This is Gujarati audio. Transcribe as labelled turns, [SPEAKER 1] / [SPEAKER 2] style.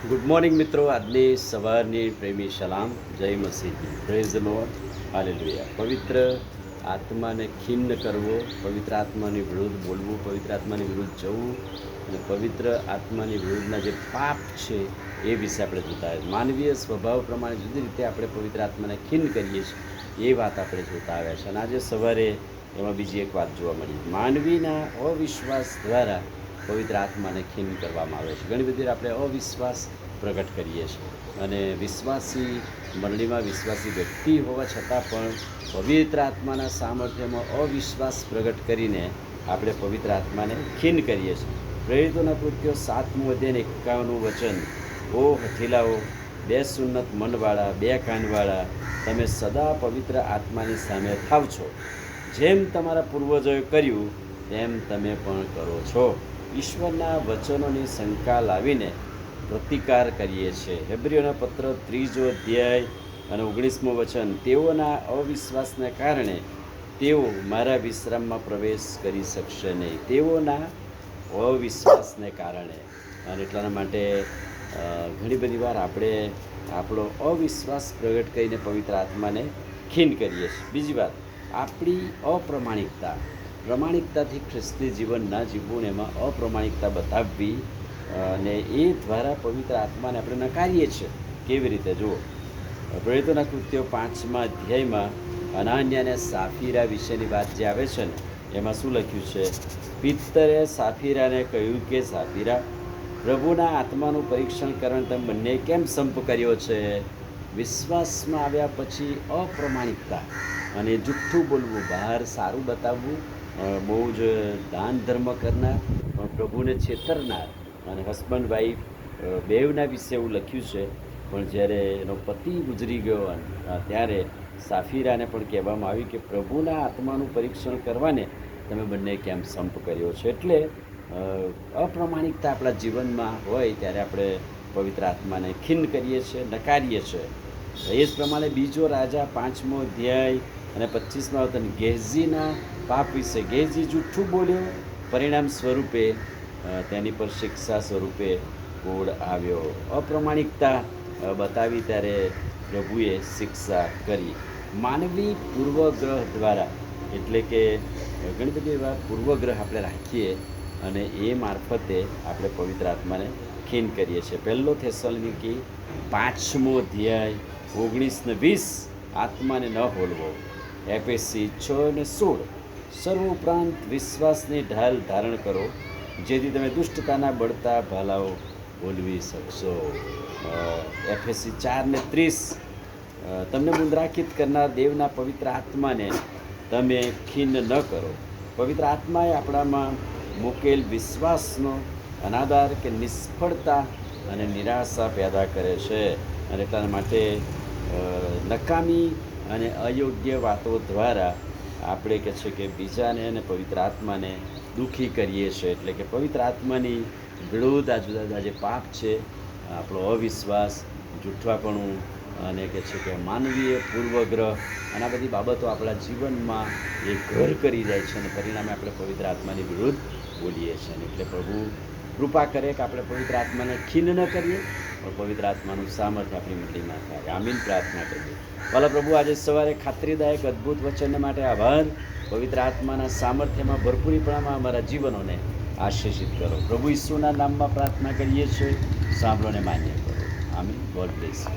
[SPEAKER 1] ગુડ મોર્નિંગ મિત્રો. આજની સવારની પ્રેમી સલામ. જય Masih. Praise the Lord. Hallelujah. પવિત્ર આત્માને ખિન્ન કરવો, પવિત્ર આત્માની વિરુદ્ધ બોલવું, પવિત્ર આત્માની વિરુદ્ધ જવું અને પવિત્ર આત્માની વિરુદ્ધના જે પાપ છે એ વિશે આપણે જોતા હોય. માનવીય સ્વભાવ પ્રમાણે જુદી રીતે આપણે પવિત્ર આત્માને ખિન્ન કરીએ છીએ એ વાત આપણે જોતા આવ્યા છે. અને આજે સવારે એમાં બીજી એક વાત જોવા મળી. માનવીના અવિશ્વાસ દ્વારા પવિત્ર આત્માને ખિન્ન કરવામાં આવે છે. ઘણી બધી આપણે અવિશ્વાસ પ્રગટ કરીએ છીએ અને વિશ્વાસી મંડળીમાં વિશ્વાસી વ્યક્તિ હોવા છતાં પણ પવિત્ર આત્માના સામર્થ્યમાં અવિશ્વાસ પ્રગટ કરીને આપણે પવિત્ર આત્માને ખિન્ન કરીએ છીએ. પ્રેરિતોના કૃત્યો 7મું અધ્યાય 51મું વચન: ઓ હઠીલાઓ, બે સુન્નત મનવાળા, બે કાનવાળા, તમે સદા પવિત્ર આત્માની સામે થાવ છો. જેમ તમારા પૂર્વજોએ કર્યું તેમ તમે પણ કરો છો. ઈશ્વરના વચનોની શંકા લાવીને પ્રતિકાર કરીએ છીએ. હેબ્રીઓના પત્ર 3 અધ્યાય અને 19મું વચન: તેઓના અવિશ્વાસને કારણે તેઓ મારા વિશ્રામમાં પ્રવેશ કરી શકશે નહીં. તેઓના અવિશ્વાસને કારણે. અને એટલા માટે ઘણી બધી વાર આપણે આપણો અવિશ્વાસ પ્રગટ કરીને પવિત્ર આત્માને ખિન્ન કરીએ છીએ. બીજી વાત, આપણી પ્રમાણિકતાથી ખ્રિસ્તી જીવન ના જીવવું ને એમાં અપ્રમાણિકતા બતાવવી અને એ દ્વારા પવિત્ર આત્માને આપણે નકારીએ છીએ. કેવી રીતે જુઓ, પ્રેરિતોના કૃત્યો 5મા અધ્યાયમાં અનાન્યા અને સાફીરા વિશેની વાત જે આવે છે ને, એમાં શું લખ્યું છે? પિત્તરે સાફીરાને કહ્યું કે, સાફીરા, પ્રભુના આત્માનું પરીક્ષણ કરવાનું તમે બંને કેમ સંપ કર્યો છે? વિશ્વાસમાં આવ્યા પછી અપ્રમાણિકતા અને જુઠ્ઠું બોલવું, બહાર સારું બતાવવું, બહુ જ દાન ધર્મ કરનાર પણ પ્રભુને છેતરનાર અને હસબન્ડ વાઈફ બેવના વિશે એવું લખ્યું છે. પણ જ્યારે એનો પતિ ગુજરી ગયો ત્યારે સાફીરાને પણ કહેવામાં આવ્યું કે પ્રભુના આત્માનું પરીક્ષણ કરવાને તમે બંને કેમ સંપ કર્યો છે. એટલે અપ્રમાણિકતા આપણા જીવનમાં હોય ત્યારે આપણે પવિત્ર આત્માને ખિન્ન કરીએ છીએ, નકારીએ છીએ. એ જ પ્રમાણે બીજો રાજા 5મો અધ્યાય અને 25મા વચન: ગેહઝીના પાપ વિશે. ગેહઝી જૂઠું બોલ્યો, પરિણામ સ્વરૂપે તેની પર શિક્ષા સ્વરૂપે કોડ આવ્યો. અપ્રમાણિકતા બતાવી ત્યારે પ્રભુએ શિક્ષા કરી. માનવી પૂર્વગ્રહ દ્વારા, એટલે કે ઘણી બધી એવા પૂર્વગ્રહ આપણે રાખીએ અને એ મારફતે આપણે પવિત્ર આત્માને ખિન્ન કરીએ છીએ. 1 થેસલોનિકી 5મો અધ્યાય 19 ને 20: આત્માને ન હોલવો. એફેસી 6 અને 16: સર્વ ઉપરાંત વિશ્વાસની ઢાલ ધારણ કરો, જેથી તમે દુષ્ટતાના બળતા ભાલાઓ બોલવી શકશો. એફેસી 4 ને 30: તમને મુદ્રાંકિત કરનાર દેવના પવિત્ર આત્માને તમે ખિન્ન ન કરો. પવિત્ર આત્માએ આપણામાં મૂકેલ વિશ્વાસનો અનાદર કે નિષ્ફળતા અને નિરાશા પેદા કરે છે. અને એટલા માટે નકામી અને અયોગ્ય વાતો દ્વારા આપણે કહે છે કે બીજાને અને પવિત્ર આત્માને દુઃખી કરીએ છીએ. એટલે કે પવિત્ર આત્માની વિરુદ્ધ આ જુદા જુદા જે પાપ છે, આપણો અવિશ્વાસ, જૂઠવાપણું અને કહે છે કે માનવીય પૂર્વગ્રહ, અને આ બધી બાબતો આપણા જીવનમાં એ ઘર કરી જાય છે અને પરિણામે આપણે પવિત્ર આત્માની વિરુદ્ધ બોલીએ છીએ. એટલે પ્રભુ કૃપા કરે કે આપણે પવિત્ર આત્માને ખિન્ન ન કરીએ, પણ પવિત્ર આત્માનું સામર્થ્ય આપણી મંડળીમાં થાય. આમીન. પ્રાર્થના કરીએ. ભલા પ્રભુ, આજે સવારે ખાતરીદાયક અદ્ભુત વચન માટે આભાર. પવિત્ર આત્માના સામર્થ્યમાં ભરપૂરીપણામાં અમારા જીવનોને આશીષિત કરો. પ્રભુ ઈસુના નામમાં પ્રાર્થના કરીએ છીએ. સાંભળોને માન્ય કરો. આમીન. God bless you.